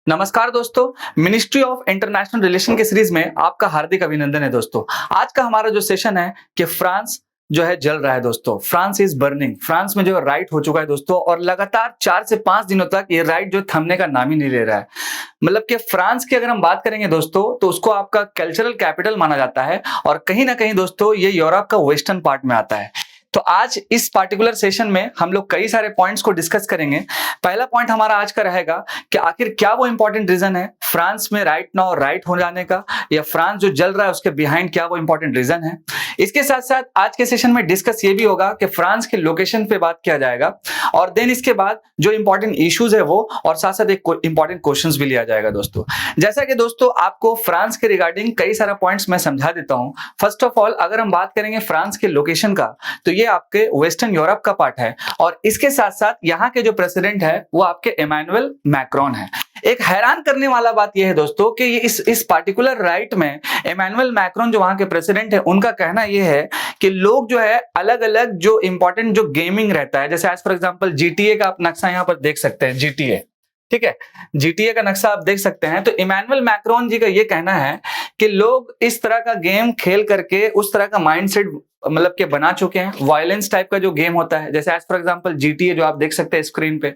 नमस्कार दोस्तों, ministry of international relation के सीरीज में आपका हार्दिक अभिनंदन है दोस्तों। आज का हमारा जो सेशन है कि फ्रांस जो है जल रहा है दोस्तों। France is burning. फ्रांस में जो है राइट हो चुका है दोस्तों, और लगातार 4 से 5 दिनों तक ये राइट जो थमने का नाम ही नहीं ले रहा है। मतलब कि फ्रांस की अगर हम बात करेंगे दोस्तों, तो उसको आपका कल्चरल कैपिटल माना जाता है, और कहीं ना कहीं दोस्तों ये यूरोप का वेस्टर्न पार्ट में आता है। तो आज इस पार्टिकुलर सेशन में हम लोग कई सारे पॉइंट्स को डिस्कस करेंगे। पहला पॉइंट हमारा आज का रहेगा कि आखिर क्या वो इंपॉर्टेंट रीजन है फ्रांस में राइट नाउ राइट हो जाने का, या फ्रांस जो जल रहा है उसके बिहाइंड क्या वो इंपॉर्टेंट रीजन है। इसके साथ साथ आज के सेशन में डिस्कस ये भी होगा कि फ्रांस के लोकेशन पे बात किया जाएगा, और देन इसके बाद जो इंपॉर्टेंट इश्यूज है वो, और साथ साथ एक इंपॉर्टेंट क्वेश्चंस भी लिया जाएगा दोस्तों। जैसा कि दोस्तों आपको फ्रांस के रिगार्डिंग कई सारा पॉइंट्स मैं समझा देता हूं। फर्स्ट ऑफ ऑल अगर हम बात करेंगे फ्रांस के लोकेशन का, तो ये आपके वेस्टर्न यूरोप का पार्ट है, और इसके साथ साथ यहाँ के जो प्रेसिडेंट है वो आपके इमैनुअल मैक्रोन है। एक हैरान करने वाला बात यह है दोस्तों कि ये इस पार्टिकुलर राइट में इमैनुअल मैक्रोन जो वहां के प्रेसिडेंट है, उनका कहना यह है कि लोग जो है अलग अलग जो इंपॉर्टेंट जो गेमिंग रहता है, जैसे एज फॉर एग्जांपल जीटीए का आप नक्शा यहाँ पर देख सकते हैं। जीटीए, ठीक है, जीटीए का नक्शा आप देख सकते हैं। तो इमैनुअल मैक्रोन जी का ये कहना है कि लोग इस तरह का गेम खेल करके उस तरह का माइंडसेट मतलब के बना चुके हैं। वायलेंस टाइप का जो गेम होता है, जैसे एज फॉर एग्जांपल जीटीए जो आप देख सकते हैं स्क्रीन पे,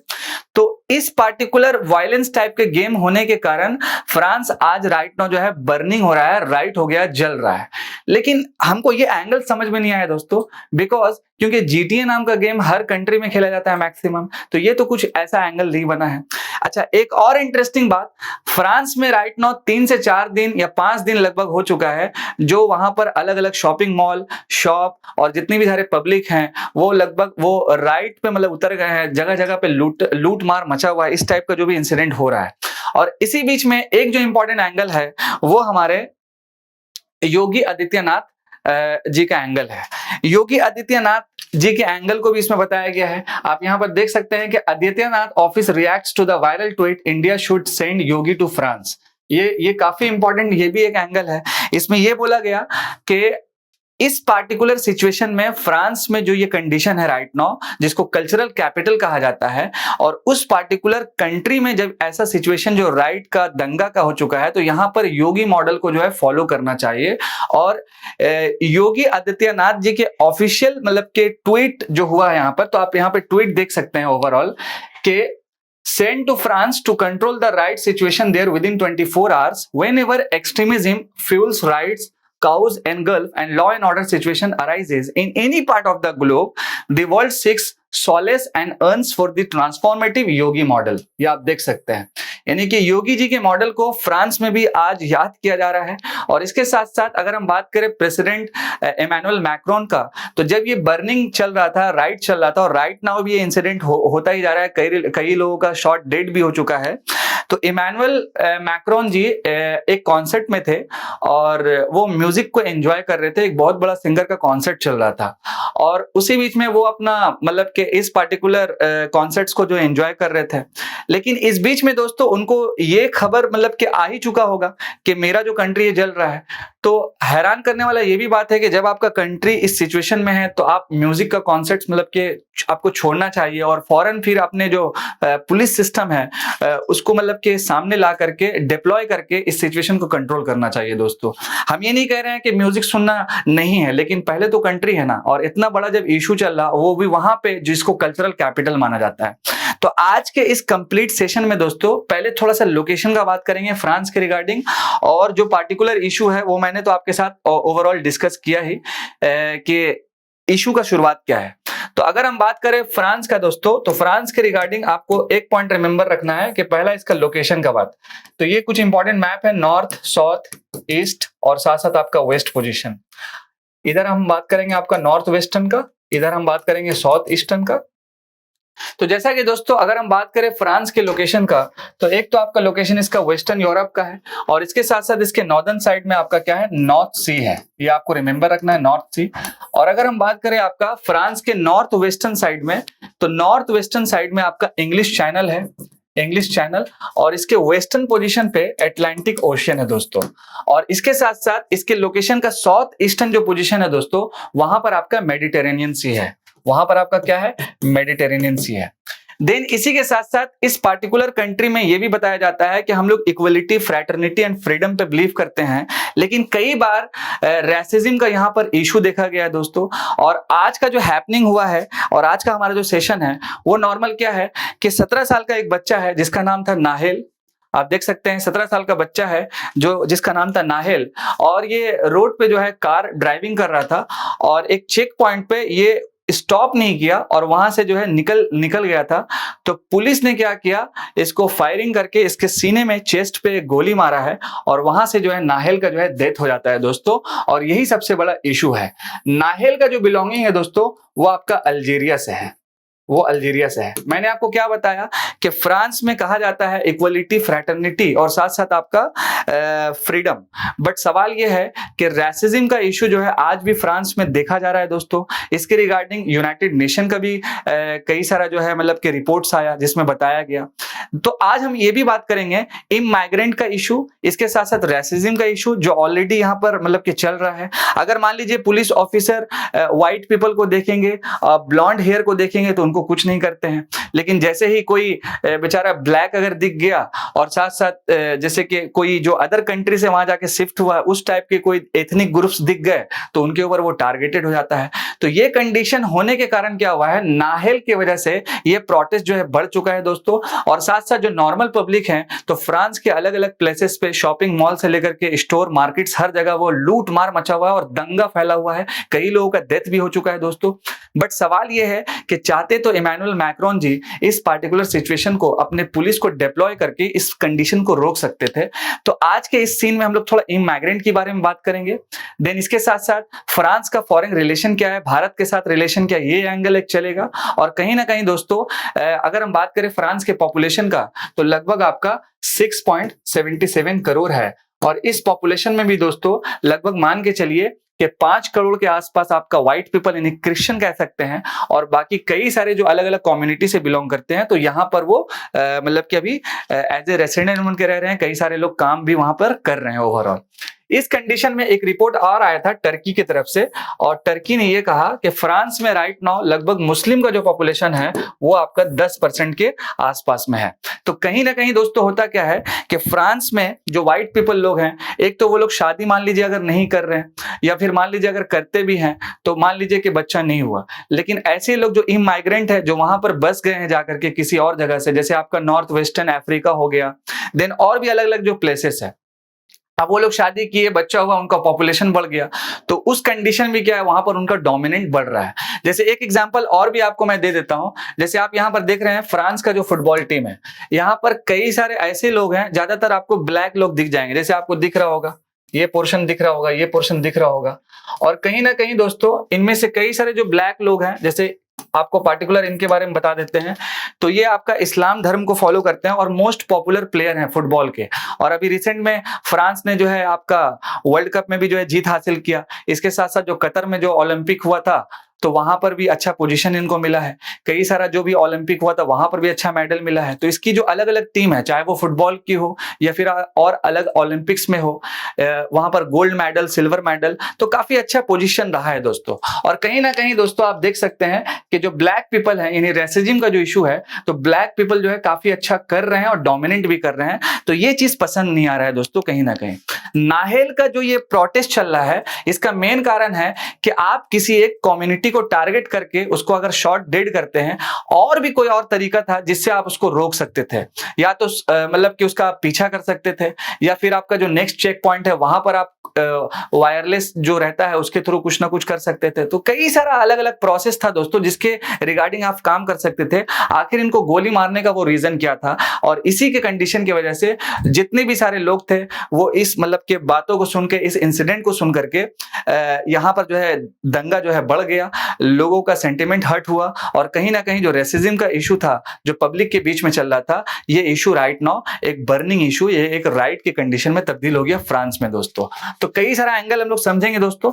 तो इस पार्टिकुलर वायलेंस टाइप के गेम होने के कारण फ्रांस आज राइट नाउ जो है बर्निंग हो रहा है, राइट हो गया, जल रहा है। लेकिन हमको ये एंगल समझ में नहीं आया दोस्तों, बिकॉज क्योंकि जीटीए नाम का गेम हर कंट्री में खेला जाता है मैक्सिमम, तो ये तो कुछ ऐसा एंगल नहीं बना है। अच्छा, एक और इंटरेस्टिंग बात, फ्रांस में राइट नाउ 3 से 4 दिन या 5 दिन लगभग हो चुका है जो वहां पर अलग अलग शॉपिंग मॉल, शॉप और जितनी भी सारे पब्लिक हैं वो लगभग वो राइट पे मतलब उतर गए हैं। जगह जगह पे लूट मार मचा हुआ है, इस टाइप का जो भी इंसिडेंट हो रहा है। और इसी बीच में एक जो इंपॉर्टेंट एंगल है वो हमारे योगी आदित्यनाथ जी का एंगल है। योगी आदित्यनाथ जी के एंगल को भी इसमें बताया गया है। आप यहां पर देख सकते हैं कि Adityanath office reacts to the viral tweet India should send Yogi to France. ये काफी इंपॉर्टेंट, ये भी एक एंगल है। इसमें ये बोला गया कि इस पार्टिकुलर सिचुएशन में फ्रांस में जो ये कंडीशन है राइट नाउ, जिसको कल्चरल कैपिटल कहा जाता है, और उस पार्टिकुलर कंट्री में जब ऐसा सिचुएशन जो राइट का दंगा का हो चुका है, तो यहां पर योगी मॉडल को जो है फॉलो करना चाहिए। और योगी आदित्यनाथ जी के ऑफिशियल मतलब के ट्वीट जो हुआ है यहां पर, तो आप यहां पर ट्वीट देख सकते हैं ओवरऑल के send to France to control the right situation there within 24 hours whenever extremism fuels riots, chaos, engulf and law and order situation arises in any part of the globe. The world seeks solace and earns for the transformative Yogi model. ये आप देख सकते हैं, यानी कि योगी जी के model को France में भी आज याद किया जा रहा है। और इसके साथ साथ अगर हम बात करें प्रेसिडेंट इमैनुअल मैक्रोन का, तो जब ये बर्निंग चल रहा था, राइट चल रहा था, और राइट नाउ भी ये इंसिडेंट होता ही जा रहा है, कई लोगों का शॉर्ट डेड भी हो चुका है। तो इमैनुअल मैक्रोन जी एक कॉन्सर्ट में थे और वो म्यूजिक को एंजॉय कर रहे थे। एक बहुत बड़ा सिंगर का कॉन्सर्ट चल रहा था, और उसी बीच में वो अपना मतलब कि इस पार्टिकुलर कॉन्सर्ट्स को जो एंजॉय कर रहे थे। लेकिन इस बीच में दोस्तों उनको ये खबर मतलब कि आ ही चुका होगा कि मेरा जो कंट्री जल रहा है। तो हैरान करने वाला ये भी बात है कि जब आपका कंट्री इस सिचुएशन में है, तो आप म्यूजिक का कॉन्सर्ट्स मतलब कि आपको छोड़ना चाहिए, और फौरन फिर अपने जो पुलिस सिस्टम है उसको मतलब के सामने ला करके डिप्लॉय करके इस सिचुएशन को कंट्रोल करना चाहिए दोस्तों। हम ये नहीं कह रहे हैं कि म्यूजिक सुनना नहीं है, लेकिन पहले तो कंट्री है ना, और इतना बड़ा जब इशू चल रहा, वो भी वहां पे जिसको कल्चरल कैपिटल माना जाता है। तो आज के इस कंप्लीट सेशन में दोस्तों पहले थोड़ा सा लोकेशन का बात करेंगे फ्रांस के रिगार्डिंग, और जो पार्टिकुलर इशू है वो मैंने तो आपके साथ ओवरऑल डिस्कस किया ही कि इशू का शुरुआत क्या है। तो अगर हम बात करें फ्रांस का दोस्तों, तो फ्रांस के रिगार्डिंग आपको एक पॉइंट रिमेंबर रखना है कि पहला इसका लोकेशन का बात। तो ये कुछ इंपॉर्टेंट मैप है, नॉर्थ, साउथ, ईस्ट और साथ साथ आपका वेस्ट पोजीशन। इधर हम बात करेंगे आपका नॉर्थ वेस्टर्न का, इधर हम बात करेंगे साउथ ईस्टर्न का। तो जैसा कि दोस्तों अगर हम बात करें फ्रांस के लोकेशन का, तो एक तो आपका लोकेशन इसका वेस्टर्न यूरोप का है, और इसके साथ साथ इसके नॉर्दर्न साइड में आपका क्या है, नॉर्थ सी है। ये आपको रिमेंबर रखना है, नॉर्थ सी। और अगर हम बात करें आपका फ्रांस के नॉर्थ वेस्टर्न साइड में, तो नॉर्थ वेस्टर्न साइड में आपका इंग्लिश चैनल है, इंग्लिश चैनल, और इसके वेस्टर्न पोजीशन पे अटलांटिक ओशियन है दोस्तों। और इसके साथ साथ इसके लोकेशन का साउथ ईस्टर्न जो पोजीशन है दोस्तों, वहां पर आपका मेडिटेरेनियन सी है, वहां पर आपका क्या है, मेडिटेरेनियन सी है। देन इसी के साथ साथ इस पार्टिकुलर कंट्री में यह भी बताया जाता है कि हम लोग इक्वलिटी, फ्रैटर्निटी एंड फ्रीडम पे बिलीव करते हैं, लेकिन कई बार रेसिज्म का यहाँ पर इशू देखा गया है दोस्तों। और आज का जो हैपनिंग हुआ है और आज का हमारा जो सेशन है वो नॉर्मल क्या है कि 17 साल का एक बच्चा है जिसका नाम था नाहेल। आप देख सकते हैं 17 साल का बच्चा है जो जिसका नाम था नाहेल, और ये रोड पे जो है कार ड्राइविंग कर रहा था और एक चेक पॉइंट पे ये स्टॉप नहीं किया और वहां से जो है निकल गया था। तो पुलिस ने क्या किया, इसको फायरिंग करके इसके सीने में, चेस्ट पे गोली मारा है और वहां से जो है नाहेल का जो है डेथ हो जाता है दोस्तों। और यही सबसे बड़ा इशू है। नाहेल का जो बिलोंगिंग है दोस्तों वो आपका अल्जीरिया से है, वो अल्जीरिया से है। मैंने आपको क्या बताया कि फ्रांस में कहा जाता है इक्वलिटी, फ्रैटर्निटी और साथ साथ आपका फ्रीडम, बट सवाल यह है कि रेसिज्म का इशू जो है आज भी फ्रांस में देखा जा रहा है दोस्तों। इसके रिगार्डिंग यूनाइटेड नेशन का भी कई सारा जो है मतलब कि रिपोर्ट्स आया जिसमें बताया गया। तो आज हम ये भी बात करेंगे इमाइग्रेंट का इशू, इसके साथ साथ रेसिज्म का इशू जो ऑलरेडी यहाँ पर मतलब कि चल रहा है। अगर मान लीजिए पुलिस ऑफिसर व्हाइट पीपल को देखेंगे, ब्लॉन्ड हेयर को देखेंगे तो उनको कुछ नहीं करते हैं, लेकिन जैसे ही कोई बेचारा ब्लैक अगर दिख गया और साथ साथ जैसे कि कोई जो अदर कंट्री से वहां जाके शिफ्ट हुआ उस टाइप के कोई एथनिक ग्रुप्स दिख गए तो उनके ऊपर वो टारगेटेड हो जाता है। तो ये कंडीशन होने के कारण क्या हुआ है, नाहेल की वजह से ये प्रोटेस्ट जो है बढ़ चुका है दोस्तों। और साथ साथ जो नॉर्मल पब्लिक है तो फ्रांस के अलग अलग प्लेसेस पे, शॉपिंग मॉल से लेकर के स्टोर, मार्केट्स, हर जगह वो लूट मार मचा हुआ है और दंगा फैला हुआ है। कई लोगों का डेथ भी हो चुका है दोस्तों। बट सवाल ये है कि चाहते तो इमैनुअल मैक्रोन जी इस पार्टिकुलर सिचुएशन को अपने पुलिस को डिप्लॉय करके इस कंडीशन को रोक सकते थे। तो आज के इस सीन में हम लोग थोड़ा इमिग्रेंट के बारे में बात करेंगे। देन इसके साथ साथ फ्रांस का फॉरेन रिलेशन क्या है, भारत के साथ रिलेशन क्या, ये एंगल एक चलेगा। और कहीं ना कहीं दोस्तों अगर हम बात करें फ्रांस के पॉपुलेशन का तो लगभग आपका 6.77 करोड़ है। और इस पॉपुलेशन में भी दोस्तों लगभग मान के चलिए कि 5 करोड़ के आसपास आपका व्हाइट पीपल यानी क्रिश्चियन कह सकते हैं, और बाकी कई सारे जो अलग अलग कम्युनिटी से बिलोंग करते हैं। तो यहाँ पर वो मतलब कि अभी एज ए रेसिडेंट बन के रह रहे हैं, कई सारे लोग काम भी वहां पर कर रहे हैं ओवरऑल। इस कंडीशन में एक रिपोर्ट और आया था टर्की की तरफ से, और टर्की ने यह कहा कि फ्रांस में राइट नाउ लगभग मुस्लिम का जो पॉपुलेशन है वो आपका 10% के आसपास में है। तो कहीं ना कहीं दोस्तों होता क्या है कि फ्रांस में जो व्हाइट पीपल लोग हैं, एक तो वो लोग शादी मान लीजिए अगर नहीं कर रहे हैं, या फिर मान लीजिए अगर करते भी हैं तो मान लीजिए कि बच्चा नहीं हुआ, लेकिन ऐसे लोग जो इमाइग्रेंट है जो वहां पर बस गए हैं जाकर के किसी और जगह से, जैसे आपका नॉर्थ वेस्टर्न अफ्रीका हो गया, देन और भी अलग अलग जो प्लेसेस है, अब वो लोग शादी किए, बच्चा हुआ, उनका पॉपुलेशन बढ़ गया, तो उस कंडीशन में क्या है वहां पर उनका डोमिनेंट बढ़ रहा है। जैसे एक एग्जांपल और भी आपको मैं दे देता हूं, जैसे आप यहां पर देख रहे हैं फ्रांस का जो फुटबॉल टीम है, यहां पर कई सारे ऐसे लोग हैं, ज्यादातर आपको ब्लैक लोग दिख जाएंगे। जैसे आपको दिख रहा होगा, ये पोर्शन दिख रहा होगा, ये पोर्शन दिख रहा होगा, और कहीं ना कहीं दोस्तों इनमें से कई सारे जो ब्लैक लोग हैं, जैसे आपको पार्टिकुलर इनके बारे में बता देते हैं, तो ये आपका इस्लाम धर्म को फॉलो करते हैं और मोस्ट पॉपुलर प्लेयर हैं फुटबॉल के। और अभी रिसेंट में फ्रांस ने जो है आपका वर्ल्ड कप में भी जो है जीत हासिल किया। इसके साथ साथ जो कतर में जो ओलंपिक हुआ था तो वहां पर भी अच्छा पोजीशन इनको मिला है। कई सारा जो भी ओलंपिक हुआ था वहां पर भी अच्छा मेडल मिला है। तो इसकी जो अलग अलग टीम है, चाहे वो फुटबॉल की हो या फिर और अलग ओलंपिक्स में हो, वहां पर गोल्ड मेडल, सिल्वर मेडल, तो काफी अच्छा पोजीशन रहा है दोस्तों। और कहीं ना कहीं दोस्तों आप देख सकते हैं कि जो ब्लैक पीपल है, यानी रेसिज्म का जो इशू है, तो ब्लैक पीपल जो है काफी अच्छा कर रहे हैं और डोमिनेंट भी कर रहे हैं। तो ये चीज पसंद नहीं आ रहा है दोस्तों कहीं ना कहीं। नाहेल का जो ये प्रोटेस्ट चल रहा है, इसका मेन कारण है कि आप किसी एक कम्युनिटी को टारगेट करके उसको अगर शॉर्ट डेड करते हैं, और भी कोई और तरीका था जिससे आप उसको रोक सकते थे, या तो मतलब कि उसका पीछा कर सकते थे, या फिर आपका जो नेक्स्ट चेक पॉइंट है वहां पर आप वायरलेस जो रहता है उसके थ्रू कुछ ना कुछ कर सकते थे। तो कई सारा अलग अलग प्रोसेस था दोस्तों जिसके रिगार्डिंग आप काम कर सकते थे। आखिर इनको गोली मारने का वो रीजन क्या था, और इसी के कंडीशन की वजह से जितने भी सारे लोग थे वो इस मतलब के बातों को सुन के, इस इंसिडेंट को सुन करके यहाँ पर जो है दंगा जो है बढ़ गया, लोगों का सेंटिमेंट हर्ट हुआ, और कहीं ना कहीं जो रेसिज्म का इशू था जो पब्लिक के बीच में चल रहा था, ये इशू राइट नाउ एक बर्निंग इशू, ये एक राइट की कंडीशन में तब्दील हो गया फ्रांस में दोस्तों। तो कई सारा एंगल हम लोग समझेंगे दोस्तों।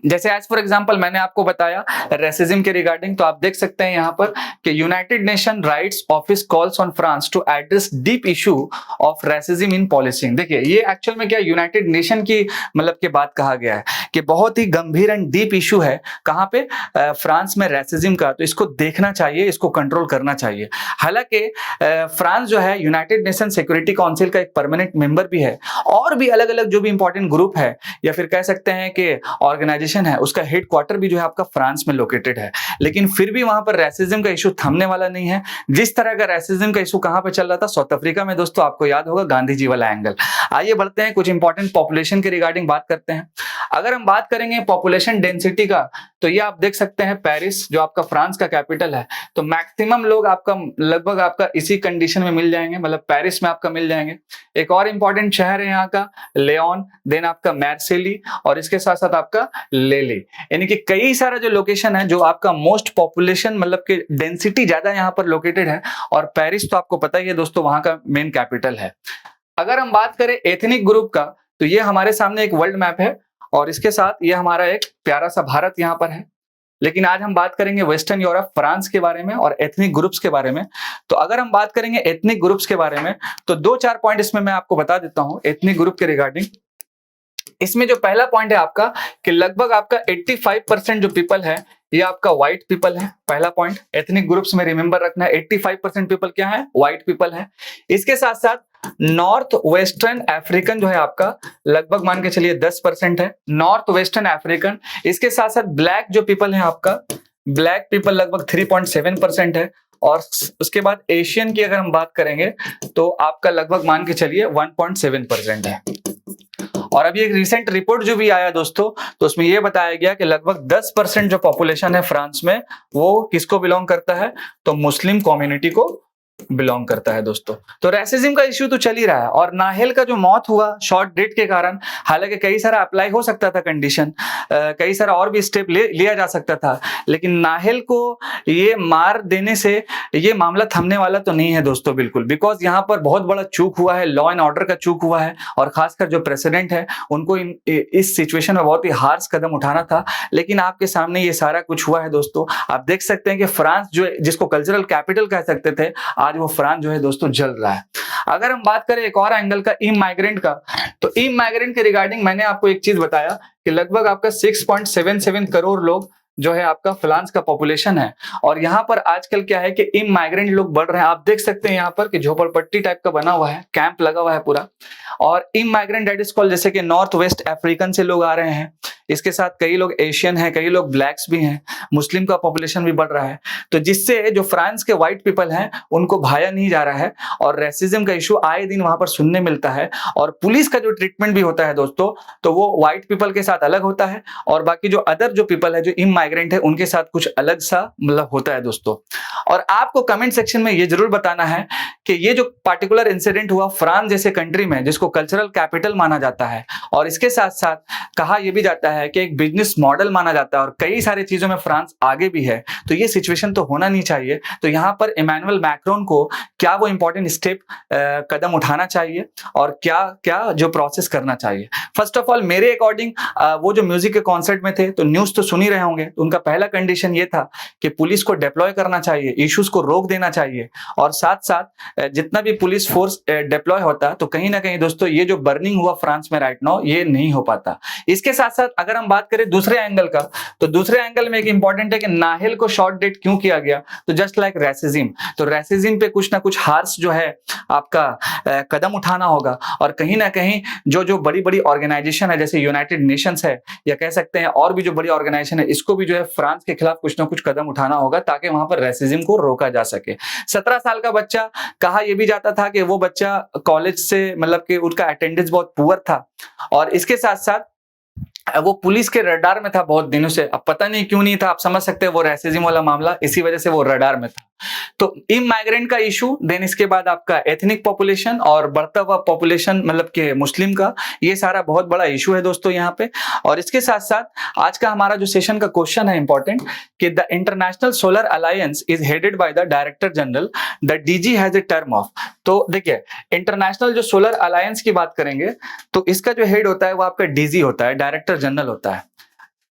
जैसे एज फॉर एग्जांपल मैंने आपको बताया रेसिज्म के रिगार्डिंग, तो आप देख सकते हैं यहाँ पर कि United Nation rights office calls on France to address deep issue of racism in policing. देखिए ये एक्चुअल में क्या यूनाइटेड नेशन की मतलब के बात कहा गया है कि बहुत ही गंभीर एंड डीप इशू है कहाँ पे फ्रांस में रेसिज्म का, तो इसको देखना चाहिए, इसको कंट्रोल करना चाहिए। हालांकि फ्रांस जो है यूनाइटेड नेशन सिक्योरिटी काउंसिल का एक परमानेंट मेंबर भी है, और भी अलग अलग जो भी इंपॉर्टेंट ग्रुप है या फिर कह सकते हैं कि ऑर्गेनाइजेशन है, उसका हेड क्वार्टर भी जो है आपका फ्रांस में लोकेटेड है। लेकिन फिर भी वहां पर रेसिज्म का इशू थमने वाला नहीं है। जिस तरह का रेसिज्म का इशू कहां पे चल रहा था, साउथ अफ्रीका में दोस्तों, आपको याद होगा गांधी जी वाला एंगल। आइए बढ़ते हैं, कुछ इंपॉर्टेंट पॉपुलेशन के रिगार्डिंग बात करते हैं। अगर हम बात करेंगे पॉपुलेशन डेंसिटी का, तो ये आप देख सकते हैं पेरिस जो आपका फ्रांस का कैपिटल है, तो मैक्सिमम लोग आपका लगभग आपका इसी कंडीशन में मिल जाएंगे, मतलब पेरिस में आपका मिल जाएंगे। एक और इंपॉर्टेंट शहर है यहाँ का लियोन, देन आपका मार्सेली, और इसके साथ साथ आपका लेले। यानी कि कई सारा जो लोकेशन है जो आपका मोस्ट पॉपुलेशन मतलब कि डेंसिटी ज्यादा यहाँ पर लोकेटेड है, और पेरिस तो आपको पता ही है दोस्तों वहां का मेन कैपिटल है। अगर हम बात करें एथनिक ग्रुप का, तो ये हमारे सामने एक वर्ल्ड मैप है, और इसके साथ ये हमारा एक प्यारा सा भारत यहाँ पर है। लेकिन आज हम बात करेंगे वेस्टर्न यूरोप फ्रांस के बारे में और एथनिक ग्रुप्स के बारे में। तो अगर हम बात करेंगे एथनिक ग्रुप्स के बारे में, तो 2-4 पॉइंट इसमें मैं आपको बता देता हूं एथनिक ग्रुप के रिगार्डिंग। इसमें जो पहला पॉइंट है आपका कि लगभग आपका 85% जो पीपल है ये आपका व्हाइट पीपल है। पहला पॉइंट एथनिक ग्रुप्स में रिमेंबर रखना है, 85% पीपल क्या है, व्हाइट पीपल है। इसके साथ साथ नॉर्थ वेस्टर्न अफ्रीकन जो है आपका लगभग मान के चलिए 10% है, नॉर्थ वेस्टर्न अफ्रीकन। इसके साथ साथ ब्लैक जो पीपल है आपका, ब्लैक पीपल लगभग 3.7% है। और उसके बाद एशियन की अगर हम बात करेंगे तो आपका लगभग मान के चलिए 1.7% है। और अभी एक रिसेंट रिपोर्ट जो भी आया दोस्तों, तो उसमें यह बताया गया कि लगभग 10% जो पॉपुलेशन है फ्रांस में वो किसको बिलोंग करता है, तो मुस्लिम कम्युनिटी को बिलोंग करता है दोस्तों। तो रेसिज्म का इश्यू तो चल ही रहा है। और नाहेल का जो मौत हुआ शॉर्ट डेट के कारण, हालांकि कई सारा अप्लाई हो सकता था कंडीशन, कई सारा और भी स्टेप लिया जा सकता था, लेकिन नाहेल को ये मार देने से ये मामला थमने वाला तो नहीं है दोस्तों, बिल्कुल। बिकॉज यहाँ पर बहुत बड़ा चूक हुआ है, लॉ एंड ऑर्डर का चूक हुआ है, और खासकर जो प्रेसिडेंट है उनको इस सिचुएशन में बहुत ही हार्श कदम उठाना था। लेकिन आपके सामने ये सारा कुछ हुआ है दोस्तों। आप देख सकते हैं कि फ्रांस जो जिसको कल्चरल कैपिटल कह सकते थे, आज वो फ्रांस जो है दोस्तों जल रहा है। अगर हम बात करें एक और एंगल का, इमाइग्रेंट का, तो इमाइग्रेंट के रिगार्डिंग मैंने आपको एक चीज बताया कि लगभग आपका 6.77 करोड़ लोग जो है आपका फ्रांस का पॉपुलेशन है। और यहाँ पर आजकल क्या है कि इमाइग्रेंट लोग बढ़ रहे हैं। आप देख सकते हैं यहाँ पर कि झोपड़पट्टी टाइप का बना हुआ है, कैंप लगा हुआ है पूरा। और इमाइग्रेंट दैट इज कॉल्ड, जैसे कि नॉर्थ वेस्ट अफ्रीकन से लोग आ रहे हैं, इसके साथ कई लोग एशियन हैं, कई लोग ब्लैक्स भी हैं, मुस्लिम का पॉपुलेशन भी बढ़ रहा है। तो जिससे जो फ्रांस के व्हाइट पीपल हैं उनको भाया नहीं जा रहा है, और रेसिज्म का इशू आए दिन वहां पर सुनने मिलता है। और पुलिस का जो ट्रीटमेंट भी होता है दोस्तों, तो वो व्हाइट पीपल के साथ अलग होता है, और बाकी जो अदर जो पीपल है जो इमाइग्रेंट है उनके साथ कुछ अलग सा मतलब होता है दोस्तों। और आपको कमेंट सेक्शन में ये जरूर बताना है कि ये जो पार्टिकुलर इंसिडेंट हुआ फ्रांस जैसे कंट्री में जिसको कल्चरल कैपिटल माना जाता है, और इसके साथ साथ कहा यह भी जाता है कि एक बिजनेस मॉडल माना जाता है, और कई सारी चीजों में फ्रांस आगे भी है, तो ये सिचुएशन तो होना नहीं चाहिए। तो यहाँ पर इमैनुअल मैक्रोन को क्या वो इंपॉर्टेंट स्टेप कदम उठाना चाहिए, और क्या क्या जो प्रोसेस करना चाहिए। फर्स्ट ऑफ ऑल मेरे अकॉर्डिंग वो जो म्यूजिक के कॉन्सर्ट में थे, तो न्यूज तो सुन ही रहे होंगे, तो उनका पहला कंडीशन ये था कि पुलिस को डिप्लॉय करना चाहिए, इश्यूज को रोक देना चाहिए, और साथ साथ जितना भी पुलिस फोर्स डिप्लॉय होता, तो कहीं ना कहीं दोस्तों ये जो बर्निंग हुआ फ्रांस में राइट नाउ ये नहीं हो पाता। इसके साथ साथ अगर हम बात करें दूसरे एंगल का, तो दूसरे एंगल में एक इंपॉर्टेंट है कि नाहेल को शॉर्ट डेट क्यों किया गया, तो जस्ट लाइक रेसिज्म, तो रेसिज्म पे कुछ ना कुछ हार्श जो है आपका कदम उठाना होगा। और कहीं ना कहीं जो जो बड़ी बड़ी ऑर्गेनाइजेशन है जैसे यूनाइटेड नेशंस है, या कह सकते हैं और भी जो बड़ी ऑर्गेनाइजेशन है, इसको भी जो है फ्रांस के खिलाफ कुछ ना कुछ कदम उठाना होगा ताकि वहां पर रेसिज्म को रोका जा सके। 17 साल का बच्चा, कहा यह भी जाता था कि वो बच्चा कॉलेज से मतलब कि उसका अटेंडेंस बहुत पुअर था, और इसके साथ साथ वो पुलिस के रडार में था बहुत दिनों से। अब पता नहीं क्यों नहीं था, आप समझ सकते हैं वो रेसिज्म वाला मामला, इसी वजह से वो रडार में था। तो इमाइग्रेंट का इशू, देन इसके बाद आपका एथनिक पॉपुलेशन और बढ़ता हुआ पॉपुलेशन मतलब कि मुस्लिम का, ये सारा बहुत बड़ा इशू है दोस्तों यहाँ पे। और इसके साथ साथ आज का हमारा जो सेशन का क्वेश्चन है इंपॉर्टेंट, कि the international solar alliance is headed by the director general, the DG has a term of. तो देखिए इंटरनेशनल जो सोलर अलायंस की बात करेंगे तो इसका जो हेड होता है वो आपका डीजी होता है, डायरेक्टर जनरल होता है।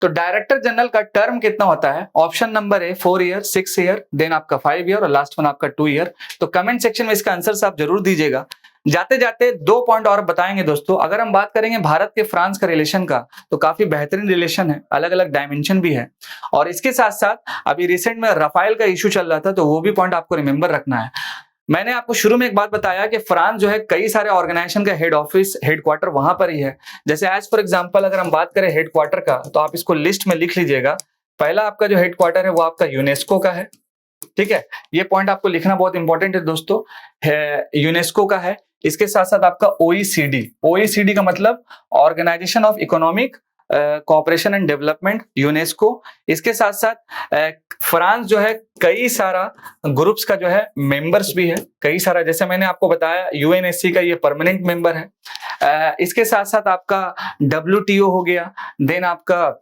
तो डायरेक्टर जनरल का टर्म कितना होता है? Option number A 4 year, 6 year, then आपका 5 ईयर और लास्ट वन आपका 2 ईयर। तो कमेंट सेक्शन में इसका आंसर आप जरूर दीजिएगा। जाते जाते 2 पॉइंट और बताएंगे दोस्तों। अगर हम बात करेंगे भारत के फ्रांस का रिलेशन का, तो काफी बेहतरीन रिलेशन है, अलग अलग डायमेंशन भी है। और इसके साथ साथ अभी रिसेंट में राफेल का इशू चल रहा था, तो वो भी पॉइंट आपको रिमेंबर रखना है। मैंने आपको शुरू में एक बात बताया कि फ्रांस जो है कई सारे ऑर्गेनाइजेशन का हेड ऑफिस, हेडक्वार्टर वहां पर ही है। जैसे एज फॉर एग्जांपल अगर हम बात करें हेडक्वार्टर का, तो आप इसको लिस्ट में लिख लीजिएगा। पहला आपका जो हेडक्वार्टर है वो आपका यूनेस्को का है, ठीक है, ये पॉइंट आपको लिखना बहुत इंपॉर्टेंट है दोस्तों, है यूनेस्को का है। इसके साथ साथ आपका ओईसीडी, ओईसीडी का मतलब Organisation of Economic Cooperation and Development, UNESCO. इसके साथ साथ फ्रांस जो है कई सारा ग्रुप्स का जो है मेंबर्स भी है, कई सारा, जैसे मैंने आपको बताया यूएनएससी का ये परमानेंट मेंबर है। इसके साथ साथ आपका डब्ल्यूटीओ हो गया, देन आपका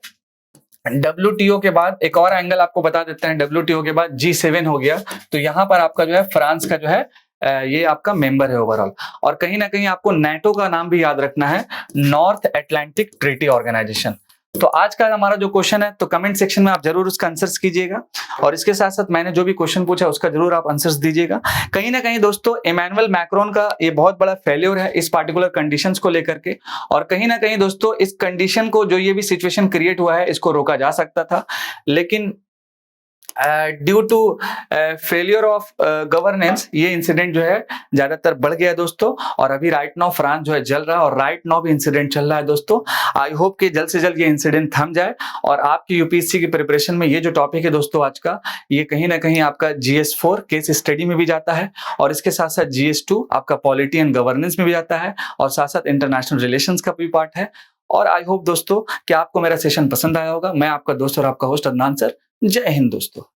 डब्ल्यूटीओ के बाद एक और एंगल आपको बता देते हैं, डब्ल्यूटीओ के बाद G7 हो गया। तो यहां पर आपका जो है फ्रांस का जो है ये आपका मेंबर है ओवरऑल। और कहीं ना कहीं आपको नेटो का नाम भी याद रखना है, नॉर्थ अटलांटिक ट्रीटी ऑर्गेनाइजेशन। तो आज का हमारा जो क्वेश्चन है, तो कमेंट सेक्शन में आप जरूर उसका आंसर्स कीजिएगा, और इसके साथ साथ मैंने जो भी क्वेश्चन पूछा उसका जरूर आप आंसर्स दीजिएगा। कहीं ना कहीं दोस्तों इमैनुअल मैक्रोन का ये बहुत बड़ा फेल्योर है इस पार्टिकुलर कंडीशंस को लेकर के, और कहीं ना कहीं दोस्तों इस कंडीशन को, जो ये भी सिचुएशन क्रिएट हुआ है, इसको रोका जा सकता था, लेकिन due to failure of governance ये इंसिडेंट जो है ज्यादातर बढ़ गया दोस्तों। और अभी राइट नाउ फ्रांस जो है जल रहा है, और राइट नाउ भी इंसिडेंट चल रहा है दोस्तों। आई होप कि जल्द से जल्द ये इंसिडेंट थम जाए, और आपकी यूपीएससी की प्रिपरेशन में ये जो टॉपिक है दोस्तों आज का, ये कहीं ना कहीं आपका GS4 केस स्टडी में भी जाता है, और इसके साथ साथ GS2 आपका पॉलिटी एंड गवर्नेंस में भी जाता है, और साथ साथ इंटरनेशनल रिलेशंस का भी पार्ट है। और आई होप दोस्तों कि आपको मेरा सेशन पसंद आया होगा। मैं आपका दोस्त और आपका होस्ट अदनान सर। जय हिंद दोस्तों।